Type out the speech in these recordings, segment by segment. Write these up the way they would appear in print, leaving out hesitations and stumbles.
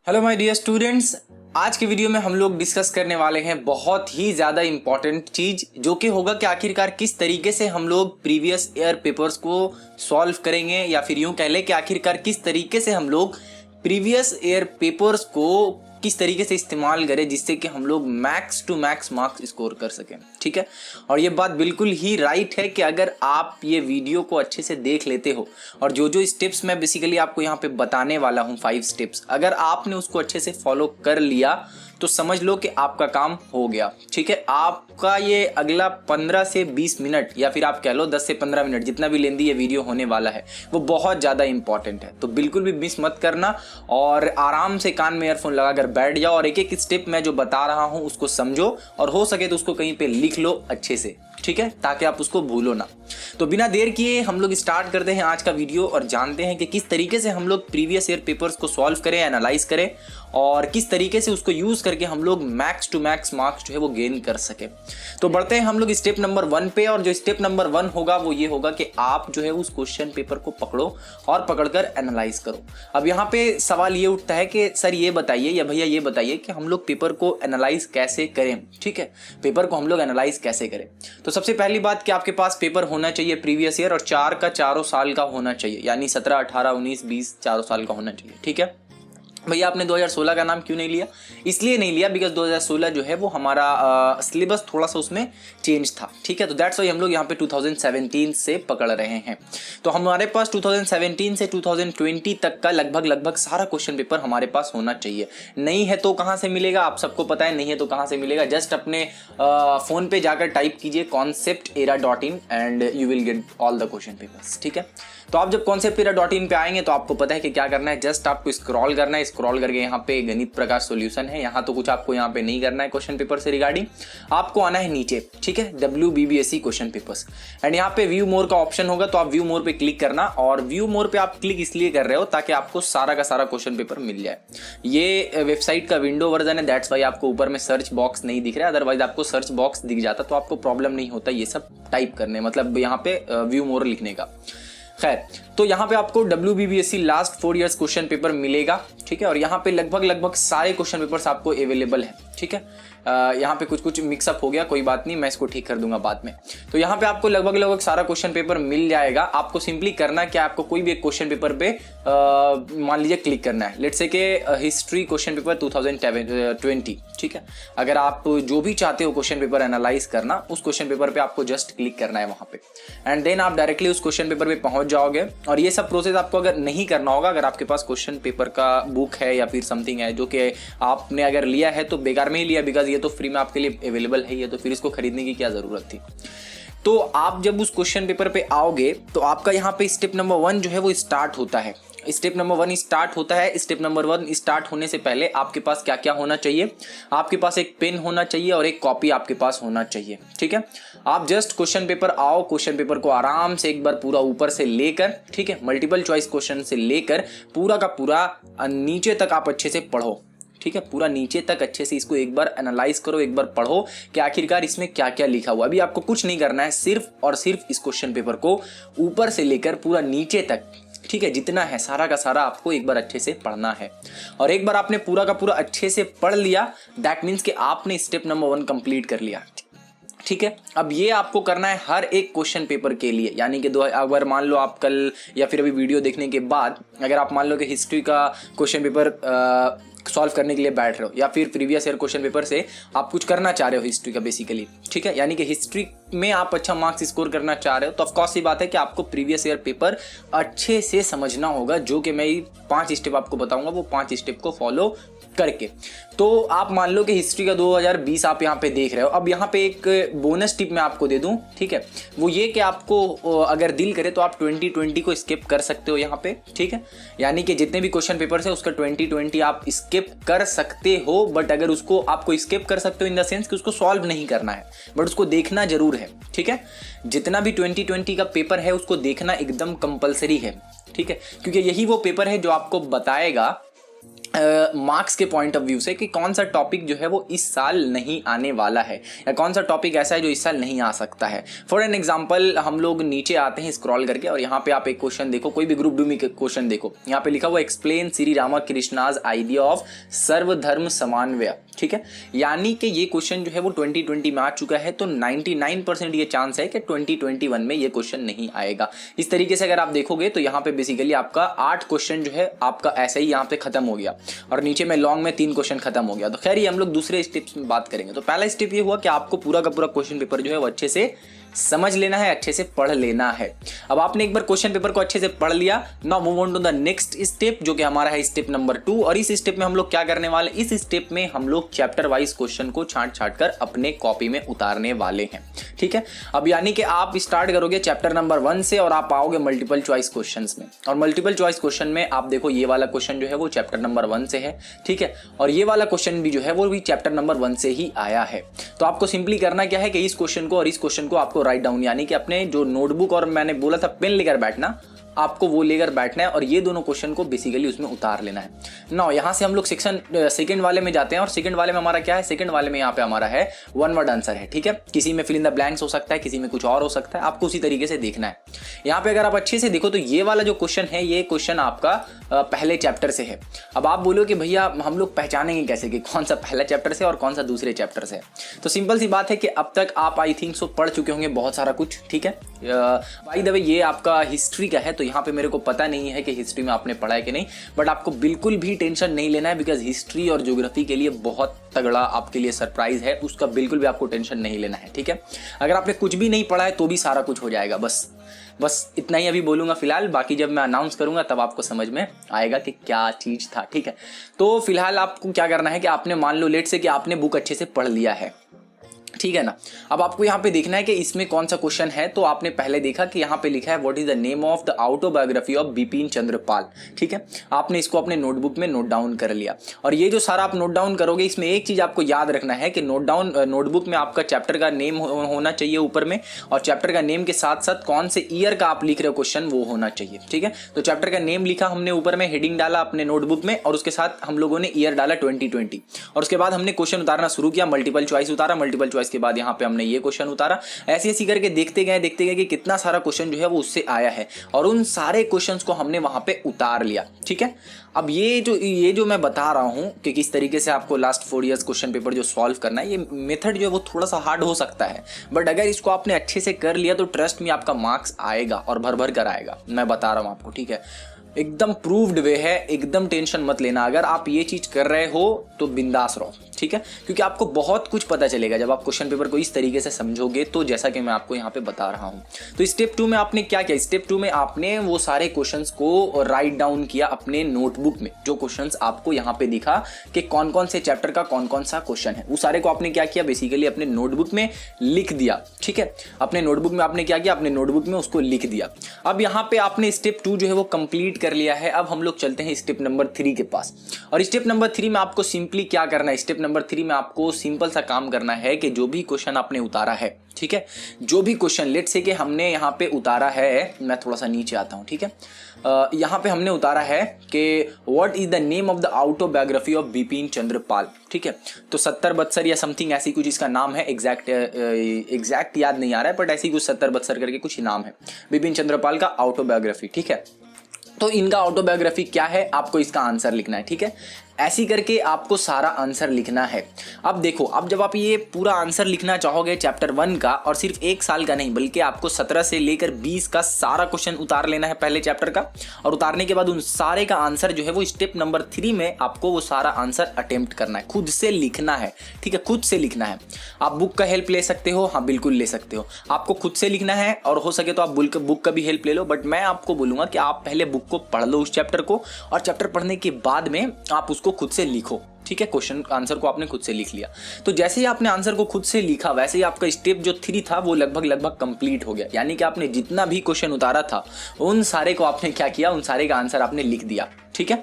Hello my dear students, आज के video में हम लोग डिस्कस करने वाले हैं बहुत ही ज़्यादा इंपॉर्टेंट चीज़, जो कि होगा कि आखिरकार किस तरीके से हम लोग प्रीवियस ईयर पेपर्स को सॉल्व करेंगे, या फिर यूं कह लें कि आखिरकार किस तरीके से हम लोग प्रीवियस ईयर पेपर्स को किस तरीके से इस्तेमाल करें जिससे कि हम लोग max to max marks score कर सकें। ठीक है, और ये बात बिल्कुल ही राइट है कि अगर आप ये वीडियो को अच्छे से देख लेते हो और जो जो स्टेप्स मैं बेसिकली आपको यहाँ पे बताने वाला हूँ 5 स्टेप्स, अगर आपने उसको अच्छे से फॉलो कर लिया तो समझ लो कि आपका काम हो गया। ठीक है, आपका ये अगला 15 से 20 मिनट या फिर आप कह लो 10 से 15 मिनट, जितना भी लेंदी ये वीडियो होने वाला है वो बहुत ज़्यादा इंपॉर्टेंट है। तो बिल्कुल भी मिस मत करना और आराम से कान में ईयरफोन लगाकर बैठ जाओ और एक एक स्टेप मैं जो बता रहा हूँ उसको समझो, और हो सके तो उसको कहीं पे लिख लो अच्छे से। ठीक है, ताकि आप उसको भूलो ना। तो बिना देर किए हम लोग स्टार्ट करते हैं आज का वीडियो और जानते हैं कि किस तरीके से हम लोग प्रीवियस ईयर पेपर्स को सॉल्व करें, एनालाइज करें और किस तरीके से उसको यूज करके हम लोग मैक्स टू मैक्स मार्क्स जो है वो गेन कर सके। तो बढ़ते हैं हम लोग स्टेप नंबर 1 पे, और जो स्टेप नंबर 1 होगा वो ये होगा कि आप जो है उस क्वेश्चन पेपर को पकड़ो और पकड़कर एनालाइज करो। अब यहाँ पे सवाल ये उठता है कि सर ये बताइए या भैया ये बताइए कि हम लोग पेपर को एनालाइज कैसे करें। ठीक है, पेपर को हम लोग एनालाइज कैसे करें। तो सबसे पहली बात कि आपके पास पेपर होना चाहिए प्रीवियस ईयर और 4 का 4 साल का होना चाहिए, यानी 17, 18, 19, 20 4 साल का होना चाहिए। ठीक है भैया, आपने 2016 का नाम क्यों नहीं लिया? इसलिए नहीं लिया बिकॉज 2016 जो है वो हमारा सिलेबस थोड़ा सा उसमें चेंज था। ठीक है, तो दैट्स वाई हम लोग यहाँ पे 2017 से पकड़ रहे हैं। तो हमारे पास 2017 से 2020 तक का लगभग सारा क्वेश्चन पेपर हमारे पास होना चाहिए। नहीं है तो कहाँ से मिलेगा, आप सबको पता है। नहीं है तो कहाँ से मिलेगा? जस्ट अपने फ़ोन पे जाकर टाइप कीजिए conceptera.in and you will get all the question papers. ठीक है, तो आप जब conceptera.in पे आएंगे तो आपको पता है कि क्या करना है। जस्ट आपको स्क्रॉल करना है, स्क्रॉल करके यहाँ पे गणित प्रकार सॉल्यूशन है। यहाँ तो कुछ आपको यहाँ पे नहीं करना है क्वेश्चन पेपर से रिगार्डिंग, आपको आना है नीचे। ठीक है, WBBSE क्वेश्चन पेपर्स, एंड यहाँ पे व्यू मोर का ऑप्शन होगा, तो आप व्यू मोर पे क्लिक करना। और व्यू मोर पे आप क्लिक इसलिए कर रहे हो ताकि आपको सारा का सारा क्वेश्चन पेपर मिल जाए। ये वेबसाइट का विंडो वर्जन है, दैट्स वाई आपको ऊपर में सर्च बॉक्स नहीं दिख रहा है। अदरवाइज आपको सर्च बॉक्स दिख जाता तो आपको प्रॉब्लम नहीं होता ये सब टाइप करने, मतलब यहाँ पे व्यू मोर लिखने का। खैर, तो यहाँ पे आपको WBBSE last 4 years question paper मिलेगा। ठीक है, और यहाँ पे लगभग सारे क्वेश्चन पेपर्स आपको अवेलेबल है। ठीक है, यहाँ पे कुछ मिक्सअप हो गया, कोई बात नहीं, मैं इसको ठीक कर दूंगा बाद में। तो यहाँ पे आपको लगभग सारा क्वेश्चन पेपर मिल जाएगा। आपको सिंपली करना क्या, आपको कोई भी एक क्वेश्चन पेपर पे मान लीजिए क्लिक करना है। लेट्स से के हिस्ट्री क्वेश्चन पेपर 2020। ठीक है, अगर आप जो भी चाहते हो क्वेश्चन पेपर एनालाइज करना, उस क्वेश्चन पेपर पे आपको जस्ट क्लिक करना है वहाँ पे, एंड देन आप डायरेक्टली उस क्वेश्चन पेपर पे पहुंच जाओगे। और ये सब प्रोसेस आपको अगर नहीं करना होगा, अगर आपके पास क्वेश्चन पेपर का बुक है या फिर समथिंग है जो कि आपने अगर लिया है तो बेकार में ही लिया, बिकॉज ये तो फ्री में आपके लिए अवेलेबल है, ये तो फिर इसको खरीदने की क्या जरूरत थी। तो आप जब उस क्वेश्चन पेपर पे आओगे तो आपका यहाँ पे स्टेप नंबर 1 जो है वो स्टार्ट होता है। स्टेप नंबर 1 स्टार्ट होता है। स्टेप नंबर 1 स्टार्ट होने से पहले आपके पास क्या क्या होना चाहिए? आपके पास एक पेन होना चाहिए और एक कॉपी आपके पास होना चाहिए। ठीक है, आप जस्ट क्वेश्चन पेपर आओ, क्वेश्चन पेपर को आराम से एक बार पूरा ऊपर से लेकर, ठीक है, मल्टीपल चॉइस क्वेश्चन से लेकर पूरा का पूरा नीचे तक आप अच्छे से पढ़ो। ठीक है, पूरा नीचे तक अच्छे से इसको एक बार एनालाइज करो, एक बार पढ़ो कि आखिरकार इसमें क्या क्या लिखा हुआ। अभी आपको कुछ नहीं करना है, सिर्फ और सिर्फ इस क्वेश्चन पेपर को ऊपर से लेकर पूरा नीचे तक, ठीक है, जितना है सारा का सारा आपको एक बार अच्छे से पढ़ना है। और एक बार आपने पूरा का पूरा अच्छे से पढ़ लिया, दैट मीन्स कि आपने स्टेप नंबर 1 कंप्लीट कर लिया। ठीक है, अब ये आपको करना है हर एक क्वेश्चन पेपर के लिए, यानी कि अगर मान लो आप कल या फिर अभी वीडियो देखने के बाद अगर आप मान लो कि हिस्ट्री का क्वेश्चन पेपर सॉल्व करने के लिए बैठ रहे हो, या फिर प्रीवियस ईयर क्वेश्चन पेपर से आप कुछ करना चाह रहे हो हिस्ट्री का बेसिकली, ठीक है, यानी कि हिस्ट्री में आप अच्छा मार्क्स स्कोर करना चाह रहे हो, तो ऑफकोर्स ये बात है कि आपको प्रीवियस ईयर पेपर अच्छे से समझना होगा, जो कि मैं 5 स्टेप आपको बताऊंगा, वो 5 स्टेप को फॉलो करके। तो आप मान लो कि हिस्ट्री का 2020 आप यहाँ पे देख रहे हो। अब यहाँ पे एक बोनस टिप मैं आपको दे दूं, ठीक है, वो ये कि आपको अगर दिल करे तो आप 2020 को स्किप कर सकते हो यहाँ पे। ठीक है, यानी कि जितने भी क्वेश्चन पेपर है उसका 2020 आप स्किप कर सकते हो, बट अगर उसको आपको स्किप कर सकते हो इन द सेंस कि उसको सॉल्व नहीं करना है, बट उसको देखना जरूर है। ठीक है, जितना भी 2020 का पेपर है उसको देखना एकदम कंपलसरी है। ठीक है, क्योंकि यही वो पेपर है जो आपको बताएगा मार्क्स के पॉइंट ऑफ व्यू से कि कौन सा टॉपिक जो है वो इस साल नहीं आने वाला है या कौन सा टॉपिक ऐसा है जो इस साल नहीं आ सकता है। फॉर एन एग्जांपल हम लोग नीचे आते हैं स्क्रॉल करके और यहाँ पे आप एक क्वेश्चन देखो, कोई भी ग्रुप डी में क्वेश्चन देखो, यहाँ पे लिखा हुआ एक्सप्लेन श्री रामकृष्णाज आइडिया ऑफ सर्वधर्म समन्वय, ठीक है। यानी कि ये क्वेश्चन जो है वो 2020 में आ चुका है, तो 99% ये चांस है कि 2021 में ये क्वेश्चन नहीं आएगा। इस तरीके से अगर आप देखोगे तो यहाँ पे बेसिकली आपका 8 क्वेश्चन जो है आपका ऐसे ही यहाँ पे खत्म हो गया और नीचे में लॉन्ग में 3 क्वेश्चन खत्म हो गया। तो खैर ये हम लोग दूसरे स्टेप्स में बात करेंगे। तो पहला स्टेप ये हुआ कि आपको पूरा का पूरा क्वेश्चन पेपर जो है वो अच्छे से समझ लेना है, अच्छे से पढ़ लेना है। अब आपने एक बार क्वेश्चन पेपर को अच्छे से पढ़ लिया, now move on to the next step जो कि हमारा है स्टेप नंबर 2। और इस स्टेप में हम लोग क्या करने वाले, इस स्टेप में हम लोग चैप्टर वाइज क्वेश्चन को छांट कर अपने कॉपी में उतारने वाले हैं, ठीक है। अब यानी कि आप स्टार्ट करोगे चैप्टर नंबर 1 से और आप आओगे मल्टीपल चॉइस क्वेश्चन में, और मल्टीपल चॉइस क्वेश्चन में आप देखो ये वाला क्वेश्चन जो है वो चैप्टर नंबर 1 से है, ठीक है। और ये वाला क्वेश्चन भी जो है वो भी चैप्टर नंबर 1 से ही आया है। तो आपको सिंपली करना क्या है कि इस क्वेश्चन को और इस क्वेश्चन को आपको राइट डाउन, यानी कि अपने जो नोटबुक और मैंने बोला था पेन लेकर बैठना, आपको वो लेकर बैठना है और ये दोनों क्वेश्चन को बेसिकली उसमें उतार लेना है। नाउ यहाँ से हम लोग सेक्शन सेकंड वाले में जाते हैं और सेकंड वाले में हमारा क्या है, सेकंड वाले में यहाँ पे हमारा है 1 वर्ड आंसर है, ठीक है। किसी में फिल इन द ब्लैंक्स हो सकता है, किसी में कुछ और हो सकता है, आपको उसी तरीके से देखना है। यहाँ पे अगर आप अच्छे से देखो तो ये वाला जो क्वेश्चन है ये क्वेश्चन आपका पहले चैप्टर से है। अब आप बोलो कि भैया हम लोग पहचानेंगे कैसे कि कौन सा पहला चैप्टर से और कौन सा दूसरे चैप्टर से है। तो सिंपल सी बात है कि अब तक आप आई थिंक सो पढ़ चुके होंगे बहुत सारा कुछ, ठीक है। बाय द वे ये आपका हिस्ट्री का है, तो यहाँ पे मेरे को पता नहीं है कि हिस्ट्री में आपने पढ़ा है कि नहीं, बट आपको बिल्कुल भी टेंशन नहीं लेना है बिकॉज हिस्ट्री और ज्योग्राफी के लिए बहुत तगड़ा आपके लिए सरप्राइज है, उसका बिल्कुल भी आपको टेंशन नहीं लेना है, ठीक है। अगर आपने कुछ भी नहीं पढ़ा है तो भी सारा कुछ हो जाएगा। बस इतना ही अभी बोलूंगा फिलहाल, बाकी जब मैं अनाउंस करूंगा तब आपको समझ में आएगा कि क्या चीज था, ठीक है। तो फिलहाल आपको क्या करना है कि आपने मान लो लेट से कि आपने बुक अच्छे से पढ़ लिया है, ठीक है ना। अब आपको यहाँ पे देखना है कि इसमें कौन सा क्वेश्चन है। तो आपने पहले देखा कि यहाँ पे लिखा है what is the name of the autobiography of Bipin Chandra Pal, ठीक है। आपने इसको अपने नोटबुक में नोट डाउन कर लिया और ये जो सारा आप नोट डाउन करोगे इसमें एक चीज आपको याद रखना है कि नोटबुक में आपका चैप्टर का नेम होना चाहिए ऊपर में, और चैप्टर का नेम के साथ साथ कौन से ईयर का आप लिख रहे हो क्वेश्चन वो होना चाहिए, ठीक है। तो चैप्टर का नेम लिखा हमने ऊपर में, हेडिंग डाला अपने नोटबुक में और उसके साथ हम लोगों ने ईयर डाला 2020 और उसके बाद हमने क्वेश्चन उतारना शुरू किया, मल्टीपल चॉइस उतारा, मल्टीपल चॉइस के बाद यहाँ पे हमने ये क्वेश्चन उतारा। ऐसी ऐसी करके देखते गए कि कितना सारा क्वेश्चन जो है वो उससे आया है और उन सारे क्वेश्चंस को हमने वहां पे उतार लिया, ठीक है। अब ये जो मैं बता रहा हूं कि किस तरीके से आपको लास्ट 4 इयर्स क्वेश्चन पेपर जो सॉल्व करना है, ये मेथड जो है वो थोड़ा सा हार्ड हो सकता है, बट अगर इसको आपने अच्छे से कर लिया तो ट्रस्ट में आपका मार्क्स आएगा और भर कर आएगा, मैं बता रहा हूं आपको, ठीक है। एकदम प्रूव्ड वे है, एकदम टेंशन मत लेना। अगर आप ये चीज कर रहे हो तो बिंदास रहो, ठीक है, क्योंकि आपको बहुत कुछ पता चलेगा जब आप क्वेश्चन पेपर को इस तरीके से समझोगे। तो जैसा कि मैं आपको यहाँ पे बता रहा हूँ, तो स्टेप 2 में आपने क्या किया, स्टेप 2 में आपने वो सारे क्वेश्चंस को राइट डाउन किया अपने नोटबुक में। जो क्वेश्चंस आपको यहाँ पे दिखा कि कौन कौन से चैप्टर का कौन कौन सा क्वेश्चन है, वो सारे को आपने क्या किया, बेसिकली अपने नोटबुक में लिख दिया, ठीक है। अपने नोटबुक में आपने क्या किया, अपने नोटबुक में उसको लिख दिया। अब यहाँ पे आपने स्टेप 2 जो है वो कंप्लीट कर लिया है। अब हम लोग चलते हैं स्टेप नंबर 3 के पास, और स्टेप नंबर 3 में आपको सिंपली क्या करना है, स्टेप नंबर 3 में आपको सिंपल सा काम करना है कि जो भी क्वेश्चन आपने उतारा है, ठीक है, जो भी क्वेश्चन लेट से कि हमने यहाँ पे उतारा है, मैं थोड़ा सा नीचे आता हूँ, ठीक है। यहाँ पे हमने उतारा है कि what is the name of the autobiography of Bipin Chandra Pal, ठीक है। तो 70-72 या समथिंग ऐसी कुछ इसका नाम है, एग्जैक्ट याद नहीं आ रहा है, बट ऐसी कुछ 70-72 करके कुछ नाम है बिपिन चंद्र पाल का ऑटोबायोग्राफी, ठीक है। तो इनका ऑटोबायोग्राफी क्या है, आपको इसका आंसर लिखना है, ठीक है। ऐसी करके आपको सारा आंसर लिखना है। अब देखो, अब जब आप ये पूरा आंसर लिखना चाहोगे चैप्टर 1 का, और सिर्फ 1 साल का नहीं बल्कि आपको 17 से लेकर 20 का सारा क्वेश्चन उतार लेना है पहले चैप्टर का, और उतारने के बाद उन सारे का आंसर जो है वो स्टेप नंबर 3 में आपको वो सारा आंसर अटेम्प्ट करना है, खुद से लिखना है, ठीक है, खुद से लिखना है। आप बुक का हेल्प ले सकते हो, हाँ बिल्कुल ले सकते हो, आपको खुद से लिखना है, और हो सके तो आप बुक का भी हेल्प ले लो, बट मैं आपको बोलूंगा कि आप पहले बुक को पढ़ लो उस चैप्टर को, और चैप्टर पढ़ने के बाद में आप उसको खुद से लिखो, ठीक है। क्वेश्चन आंसर को आपने खुद से लिख लिया, तो जैसे ही आपने आंसर को खुद से लिखा वैसे ही आपका स्टेप जो 3 था वो लगभग कंप्लीट हो गया। यानी कि आपने जितना भी क्वेश्चन उतारा था उन सारे को आपने क्या किया, उन सारे का आंसर आपने लिख दिया, ठीक है।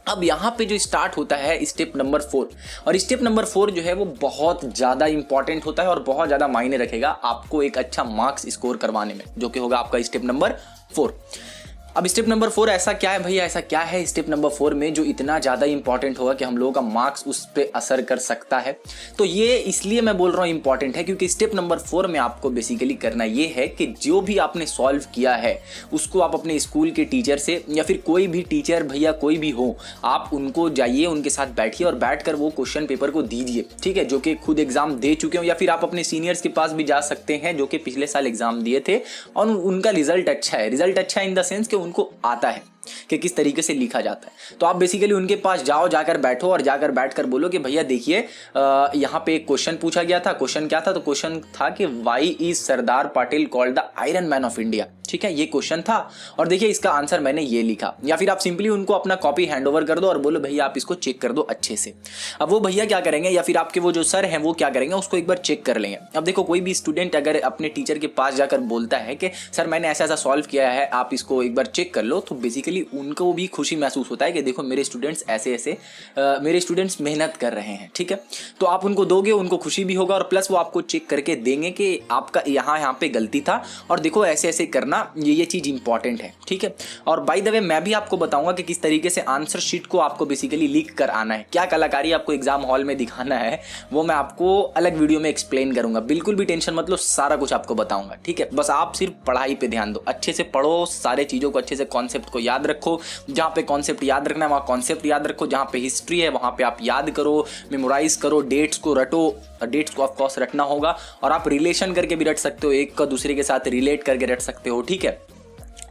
अब यहाँ पे जो स्टार्ट होता है स्टेप नंबर 4, और स्टेप नंबर 4 जो है वो बहुत ज़्यादा इंपॉर्टेंट होता है और बहुत ज़्यादा मायने रखेगा आपको एक अच्छा मार्क्स स्कोर करवाने में, जो कि होगा आपका स्टेप नंबर 4। अब स्टेप नंबर 4 ऐसा क्या है भैया, ऐसा क्या है स्टेप नंबर 4 में जो इतना ज़्यादा इंपॉर्टेंट होगा कि हम लोगों का मार्क्स उस पर असर कर सकता है? तो ये इसलिए मैं बोल रहा हूँ इंपॉर्टेंट है क्योंकि स्टेप नंबर 4 में आपको बेसिकली करना ये है कि जो भी आपने सॉल्व किया है उसको आप अपने स्कूल के टीचर से या फिर कोई भी टीचर भैया कोई भी हो, आप उनको जाइए, उनके साथ बैठिए और बैठकर वो क्वेश्चन पेपर को दीजिए, ठीक है, जो कि खुद एग्जाम दे चुके हो, या फिर आप अपने सीनियर्स के पास भी जा सकते हैं जो कि पिछले साल एग्जाम दिए थे और उनका रिजल्ट अच्छा है। रिजल्ट अच्छा है इन द सेंस कि उनको आता है कि किस तरीके से लिखा जाता है। तो आप बेसिकली उनके पास जाओ, जाकर बैठो और जाकर बैठकर बोलो कि भैया देखिए यहाँ पे एक क्वेश्चन पूछा गया था। क्वेश्चन क्या था? तो क्वेश्चन था कि why is Sardar Patel called the iron man of India. ठीक है, ये क्वेश्चन था और देखिए इसका आंसर मैंने ये लिखा। या फिर आप सिंपली उनको अपना कॉपी हैंड ओवर कर दो और बोलो भैया आप इसको चेक कर दो अच्छे से। अब वो भैया क्या करेंगे या फिर आपके वो जो सर हैं वो क्या करेंगे, उसको एक बार चेक कर लेंगे। अब देखो कोई भी स्टूडेंट अगर अपने टीचर के पास जाकर बोलता है कि सर मैंने ऐसा ऐसा सॉल्व किया है, आप इसको एक बार चेक कर लो, तो बेसिकली उनको भी खुशी महसूस होता है कि देखो मेरे स्टूडेंट्स ऐसे ऐसे मेरे स्टूडेंट्स मेहनत कर रहे हैं। ठीक है, तो आप उनको दोगे, उनको खुशी भी होगा और प्लस वो आपको चेक करके देंगे कि आपका यहाँ पे गलती था और देखो ऐसे ऐसे करना, ये चीज़ इंपॉर्टेंट है। ठीक है, और बाय द वे मैं भी आपको बताऊंगा कि किस तरीके से आंसर शीट को आपको बेसिकली लिख कर आना है, क्या कलाकारी आपको एग्जाम हॉल में दिखाना है, वो मैं आपको अलग वीडियो में एक्सप्लेन करूंगा। बिल्कुल भी टेंशन मत लो, सारा कुछ आपको बताऊंगा। ठीक है, बस आप सिर्फ पढ़ाई पे ध्यान दो, अच्छे से पढ़ो, सारे चीज़ों को अच्छे से, कॉन्सेप्ट को याद रखो। जहाँ पे कॉन्सेप्ट याद रखना है वहाँ कॉन्सेप्ट याद रखो, जहाँ पे हिस्ट्री है वहाँ पे आप याद करो, मेमोराइज करो, डेट्स को रटो। डेट्स को ऑफकोर्स रटना होगा और आप रिलेशन करके भी रट सकते हो, एक का दूसरे के साथ रिलेट करके रट सकते हो। ठीक है,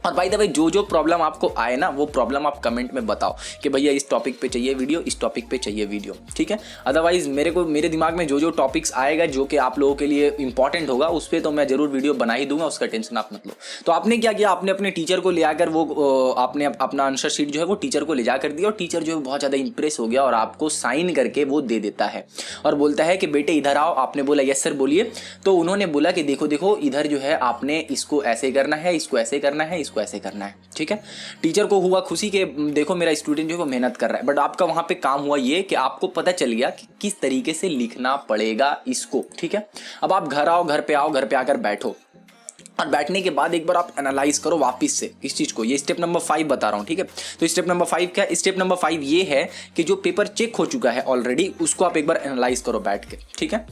और बाय द वे जो प्रॉब्लम आपको आए ना वो प्रॉब्लम आप कमेंट में बताओ कि भैया इस टॉपिक पे चाहिए वीडियो, इस टॉपिक पे चाहिए वीडियो। ठीक है, अदरवाइज मेरे दिमाग में जो टॉपिक्स आएगा जो कि आप लोगों के लिए इंपॉर्टेंट होगा उस पर तो मैं जरूर वीडियो बना ही दूंगा, उसका टेंशन आप मत लो। तो आपने क्या किया, आपने अपने टीचर को ले आकर वो आपने अपना आंसर शीट जो है वो टीचर को ले जाकर दिया और टीचर जो है बहुत ज़्यादा इंप्रेस हो गया और आपको साइन करके वो दे देता है और बोलता है कि बेटे इधर आओ। आपने बोला यस सर बोलिए, तो उन्होंने बोला कि देखो देखो इधर जो है आपने इसको ऐसे करना है, इसको ऐसे करना है, इसको ऐसे करना है। ठीक है, टीचर को हुआ खुशी कि देखो मेरा स्टूडेंट जो है वो मेहनत कर रहा है, बट आपका वहां पे काम हुआ ये कि आपको पता चल गया कि किस तरीके से लिखना पड़ेगा इसको। ठीक है, अब आप घर आओ, घर पे आओ, घर पे आकर बैठो और बैठने के बाद एक बार आप एनालाइज करो वापस से इस चीज़ को। ये स्टेप नंबर 5 बता रहा हूँ। ठीक है, तो स्टेप नंबर 5 क्या है? स्टेप नंबर 5 ये है कि जो पेपर चेक हो चुका है ऑलरेडी उसको आप एक बार एनालाइज करो बैठ के। ठीक है,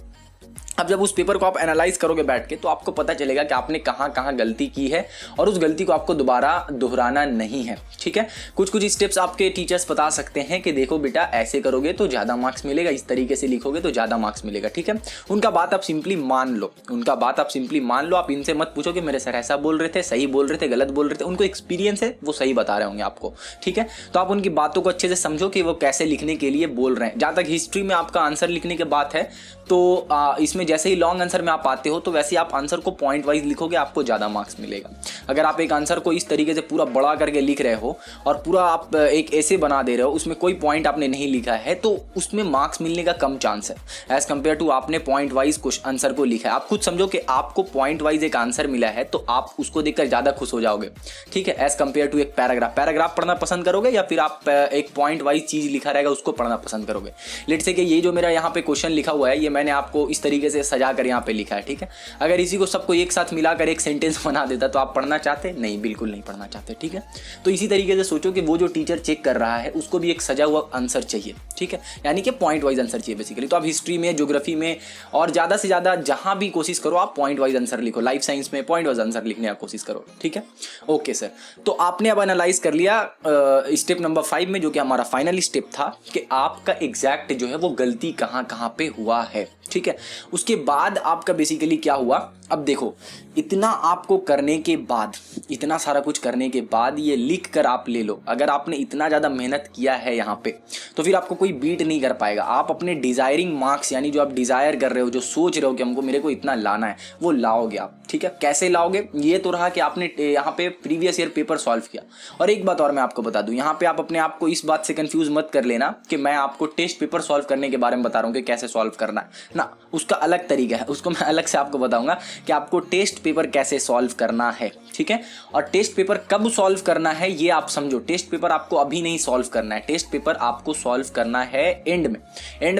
अब जब उस पेपर को आप एनालाइज करोगे बैठ के तो आपको पता चलेगा कि आपने कहाँ कहाँ गलती की है और उस गलती को आपको दोबारा दोहराना नहीं है। ठीक है, कुछ कुछ स्टेप्स आपके टीचर्स बता सकते हैं कि देखो बेटा ऐसे करोगे तो ज़्यादा मार्क्स मिलेगा, इस तरीके से लिखोगे तो ज़्यादा मार्क्स मिलेगा। ठीक है, उनका बात आप सिंपली मान लो, उनका बात आप सिंपली मान लो। आप इनसे मत पूछो कि मेरे सर ऐसा बोल रहे थे, सही बोल रहे थे, गलत बोल रहे थे। उनको एक्सपीरियंस है, वो सही बता रहे होंगे आपको। ठीक है, तो आप उनकी बातों को अच्छे से समझो कि वो कैसे लिखने के लिए बोल रहे हैं। जहाँ तक हिस्ट्री में आपका आंसर लिखने की बात है तो इसमें जैसे ही लॉन्ग आंसर में आप आते हो तो वैसे आप आंसर को पॉइंट वाइज लिखोगे, आपको ज़्यादा मार्क्स मिलेगा। अगर आप एक आंसर को इस तरीके से पूरा बड़ा करके लिख रहे हो और पूरा आप एक ऐसे बना दे रहे हो, उसमें कोई पॉइंट आपने नहीं लिखा है, तो उसमें मार्क्स मिलने का कम चांस है एज कम्पेयर टू आपने पॉइंट वाइज कुछ आंसर को लिखा है। आप खुद समझो कि आपको पॉइंट वाइज एक आंसर मिला है तो आप उसको देखकर ज़्यादा खुश हो जाओगे। ठीक है, एज कम्पेयर टू एक पैराग्राफ पढ़ना पसंद करोगे या फिर आप एक पॉइंट वाइज चीज़ लिखा रहेगा उसको पढ़ना पसंद करोगे। लेट्स से कि ये जो मेरा यहाँ पे क्वेश्चन लिखा हुआ है ये मैंने आपको इस तरीके से सजा कर यहाँ पे लिखा है। ठीक है, अगर इसी को सबको एक साथ मिलाकर एक सेंटेंस बना देता तो आप पढ़ना चाहते? नहीं, बिल्कुल नहीं पढ़ना चाहते। ठीक है, तो इसी तरीके से सोचो कि वो जो टीचर चेक कर रहा है उसको भी एक सजा हुआ आंसर चाहिए। ठीक है, यानी कि पॉइंट वाइज आंसर चाहिए बेसिकली। तो आप हिस्ट्री में, ज्योग्राफी में और ज़्यादा से ज़्यादा जहाँ भी कोशिश करो आप पॉइंट वाइज आंसर लिखो। लाइफ साइंस में पॉइंट वाइज आंसर लिखने की कोशिश करो। ठीक है, ओके सर। तो आपने अब एनालाइज कर लिया स्टेप नंबर 5 में, जो कि हमारा फाइनल स्टेप था कि आपका एग्जैक्ट जो है वो गलती कहाँ कहाँ पे हुआ है। ठीक है, उसके बाद आपका बेसिकली क्या हुआ, अब देखो इतना आपको करने के बाद, इतना सारा कुछ करने के बाद ये लिख कर आप ले लो। अगर आपने इतना ज़्यादा मेहनत किया है यहाँ पे तो फिर आपको कोई बीट नहीं कर पाएगा। आप अपने डिज़ायरिंग मार्क्स यानी जो आप डिज़ायर कर रहे हो, जो सोच रहे हो कि मेरे को इतना लाना है, वो लाओगे आप। ठीक है, कैसे लाओगे? ये तो रहा कि आपने यहाँ पे प्रीवियस ईयर पेपर सॉल्व किया। और एक बात और मैं आपको बता दूँ, यहाँ पे आप अपने आप को इस बात से कंफ्यूज मत कर लेना कि मैं आपको टेस्ट पेपर सॉल्व करने के बारे में बता रहा हूँ कि कैसे सॉल्व करना है ना, उसका अलग तरीका है, उसको मैं अलग से आपको बताऊंगा कि आपको टेस्ट पेपर कैसे सॉल्व करना है। ठीक है, और टेस्ट पेपर कब सॉल्व करना है ये आप समझो। टेस्ट पेपर आपको अभी नहीं सॉल्व करना है, टेस्ट पेपर आपको सॉल्व करना है एंड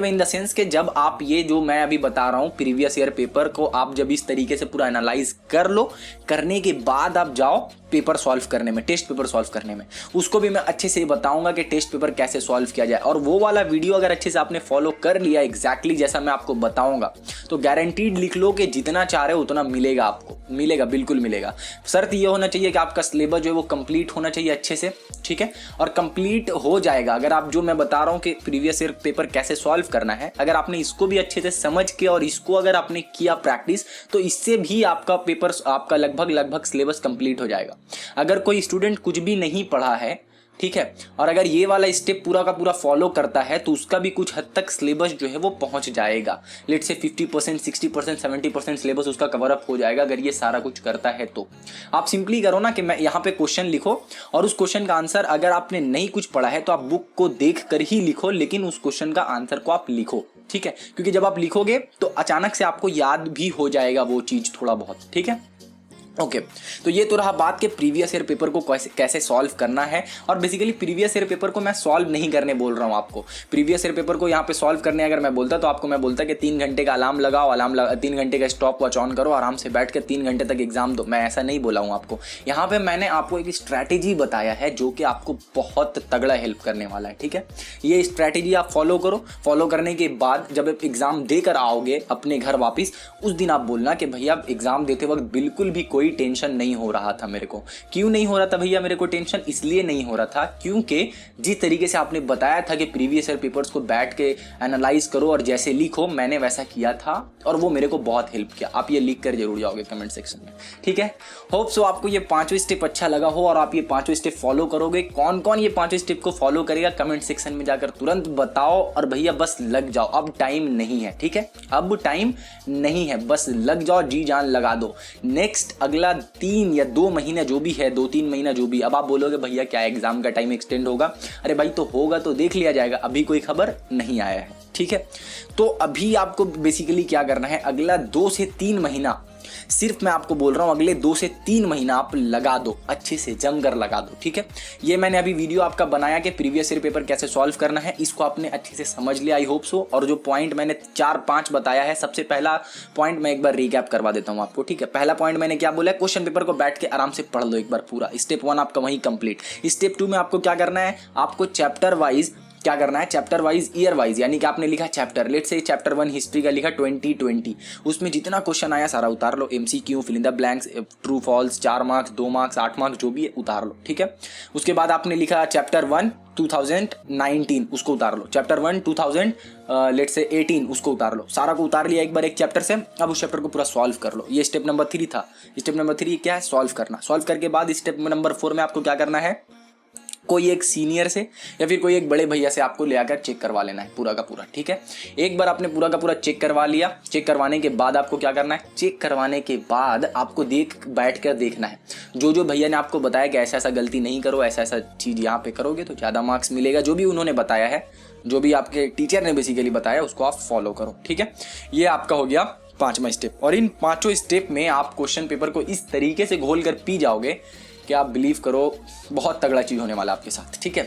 में इन द सेंस कि जब आप ये जो मैं अभी बता रहा हूँ प्रीवियस ईयर पेपर को आप जब इस तरीके से पूरा एनालाइज कर लो, करने के बाद आप जाओ पेपर सॉल्व करने में, टेस्ट पेपर सॉल्व करने में, उसको भी मैं अच्छे से बताऊंगा कि टेस्ट पेपर कैसे सॉल्व किया जाए। और वो वाला वीडियो अगर अच्छे से आपने फॉलो कर लिया एग्जैक्टली जैसा मैं आपको बताऊंगा तो गारंटीड लिख लो कि जितना चाह रहे हो उतना मिलेगा, आपको मिलेगा, बिल्कुल मिलेगा। शर्त ये होना चाहिए कि आपका सिलेबस जो है वो कंप्लीट होना चाहिए अच्छे से, ठीक है। और कंप्लीट हो जाएगा अगर आप, जो मैं बता रहा हूँ कि प्रीवियस ईयर पेपर कैसे सॉल्व करना है, अगर आपने इसको भी अच्छे से समझ के और इसको अगर आपने किया प्रैक्टिस तो इससे भी आपका पेपर, आपका लगभग सिलेबस कंप्लीट हो जाएगा। अगर कोई स्टूडेंट कुछ भी नहीं पढ़ा है, ठीक है, और अगर ये वाला स्टेप पूरा का पूरा फॉलो करता है तो उसका भी कुछ हद तक सिलेबस जो है वो पहुंच जाएगा। लेट्स से 50%, 60%, 70% सिलेबस उसका कवर अप हो जाएगा अगर ये सारा कुछ करता है। तो आप सिंपली करो ना कि मैं यहाँ पे क्वेश्चन लिखो और उस क्वेश्चन का आंसर, अगर आपने नहीं कुछ पढ़ा है तो आप बुक को देख कर ही लिखो, लेकिन उस क्वेश्चन का आंसर को आप लिखो, ठीक है। क्योंकि जब आप लिखोगे तो अचानक से आपको याद भी हो जाएगा वो चीज़ थोड़ा बहुत, ठीक है। ओके तो ये तो रहा बात के प्रीवियस ईयर पेपर को कैसे सॉल्व करना है। और बेसिकली प्रीवियस ईयर पेपर को मैं सॉल्व नहीं करने बोल रहा हूँ आपको। प्रीवियस ईयर पेपर को यहाँ पे सॉल्व करने अगर मैं बोलता तो आपको मैं बोलता कि 3 घंटे का अलार्म लगाओ, 3 घंटे का स्टॉप वॉच ऑन करो, आराम से बैठ कर 3 घंटे तक एग्जाम दो। मैं ऐसा नहीं बोला हूँ आपको। यहाँ पे मैंने आपको एक स्ट्रैटेजी बताया है जो कि आपको बहुत तगड़ा हेल्प करने वाला है, ठीक है। ये स्ट्रैटेजी आप फॉलो करो। फॉलो करने के बाद जब आप एग्जाम देकर आओगे अपने घर वापिस, उस दिन आप बोलना कि भैया एग्जाम देते वक्त बिल्कुल भी कोई टेंशन नहीं हो रहा था मेरे को। क्यों नहीं हो रहा था भैया मेरे को टेंशन? इसलिए नहीं हो रहा था क्योंकि जिस तरीके से आपने बताया था कि प्रीवियस ईयर पेपर्स को बैठ के एनालाइज करो और जैसे लिखो, मैंने वैसा किया था और वो मेरे को बहुत हेल्प किया। आप ये लिख कर जरूर जाओगे कमेंट सेक्शन में, ठीक है। होप सो आपको ये 5 स्टेप अच्छा लगा हो और आप ये 5 स्टेप फॉलो करोगे। कौन कौन ये 5 स्टेप को फॉलो करेगा कमेंट सेक्शन में जाकर तुरंत बताओ। और भैया बस लग जाओ, अब टाइम नहीं है, ठीक है। अब टाइम नहीं है, बस लग जाओ, जी जान लगा दो। नेक्स्ट अगला 3 या 2 महीने जो भी है, 2-3 महीना जो भी। अब आप बोलोगे भैया क्या एग्जाम का टाइम एक्सटेंड होगा? अरे भाई तो होगा तो देख लिया जाएगा, अभी कोई खबर नहीं आया है, ठीक है। तो अभी आपको बेसिकली क्या करना है, अगला 2 से 3 महीना सिर्फ मैं आपको बोल रहा हूं, अगले 2 से 3 महीना आप लगा दो, अच्छे से जमकर लगा दो, ठीक है। ये मैंने अभी वीडियो आपका बनाया कि प्रीवियस ईयर पेपर कैसे सॉल्व करना है, इसको आपने अच्छे से समझ लिया, आई होप सो। और जो पॉइंट मैंने 4-5 बताया है, सबसे पहला पॉइंट मैं एक बार रिकैप करवा देता हूं आपको, ठीक है। पहला पॉइंट मैंने क्या बोला, क्वेश्चन पेपर को बैठ के आराम से पढ़ लो एक बार पूरा। स्टेप 1 आपका वहीं कंप्लीट। स्टेप 2 में आपको क्या करना है, आपको चैप्टर वाइज क्या करना है, चैप्टर वाइज, ईयर वाइज, यानी कि आपने लिखा chapter, let's say chapter 1 history का लिखा 2020, उसमें जितना क्वेश्चन आया सारा उतार लो। MCQ, fill in the blanks, true false, 4 marks, 2 marks, 8 marks, जो भी है उतार लो, ठीक है। उसके बाद आपने लिखा चैप्टर 1 2019, उसको उतार लो। चैप्टर 1 2018 उसको उतार लो। सारा को उतार लिया एक बार एक चैप्टर से। अब उस चैप्टर को पूरा सॉल्व कर लो। ये स्टेप नंबर 3 था। स्टेप नंबर 3 क्या है, सॉल्व करना। सॉल्व करके बाद स्टेप नंबर 4 में आपको क्या करना है, कोई एक सीनियर से या फिर कोई एक बड़े भैया से आपको ले आकर चेक करवा लेना है पूरा का पूरा, ठीक है। एक बार आपने पूरा का पूरा चेक करवा लिया। चेक करवाने के बाद आपको क्या करना है, चेक करवाने के बाद आपको बैठ कर देखना है जो भैया ने आपको बताया कि ऐसा ऐसा गलती नहीं करो, ऐसा ऐसा चीज़ यहाँ पे करोगे तो ज़्यादा मार्क्स मिलेगा। जो भी उन्होंने बताया है, जो भी आपके टीचर ने बेसिकली बताया, उसको आप फॉलो करो, ठीक है। ये आपका हो गया 5वां स्टेप। और इन 5 स्टेप में आप क्वेश्चन पेपर को इस तरीके से घोल कर पी जाओगे कि आप बिलीव करो बहुत तगड़ा चीज़ होने वाला आपके साथ, ठीक है।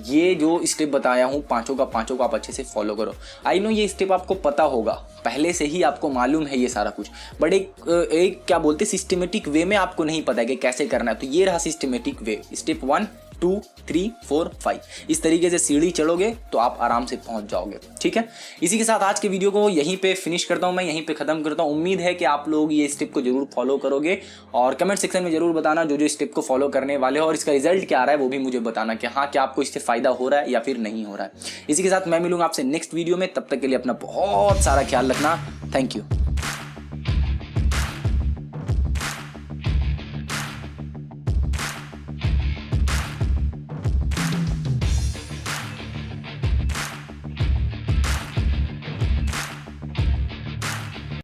ये जो स्टेप बताया हूँ पांचों का आप अच्छे से फॉलो करो। आई नो ये स्टेप आपको पता होगा, पहले से ही आपको मालूम है ये सारा कुछ, बट एक क्या बोलते सिस्टमेटिक वे में आपको नहीं पता है कि कैसे करना है। तो ये रहा सिस्टमेटिक वे। स्टेप 1 2 3 4 5 इस तरीके से सीढ़ी चढ़ोगे तो आप आराम से पहुंच जाओगे, ठीक है। इसी के साथ आज के वीडियो को यहीं पे फिनिश करता हूं, मैं यहीं पे खत्म करता हूं। उम्मीद है कि आप लोग ये स्टेप को जरूर फॉलो करोगे और कमेंट सेक्शन में जरूर बताना जो स्टेप को फॉलो करने वाले हो और इसका रिजल्ट क्या आ रहा है वो भी मुझे बताना कि हाँ क्या आपको इससे फायदा हो रहा है या फिर नहीं हो रहा है। इसी के साथ मैं मिलूंगा आपसे नेक्स्ट वीडियो में, तब तक के लिए अपना बहुत सारा ख्याल रखना। Thank you.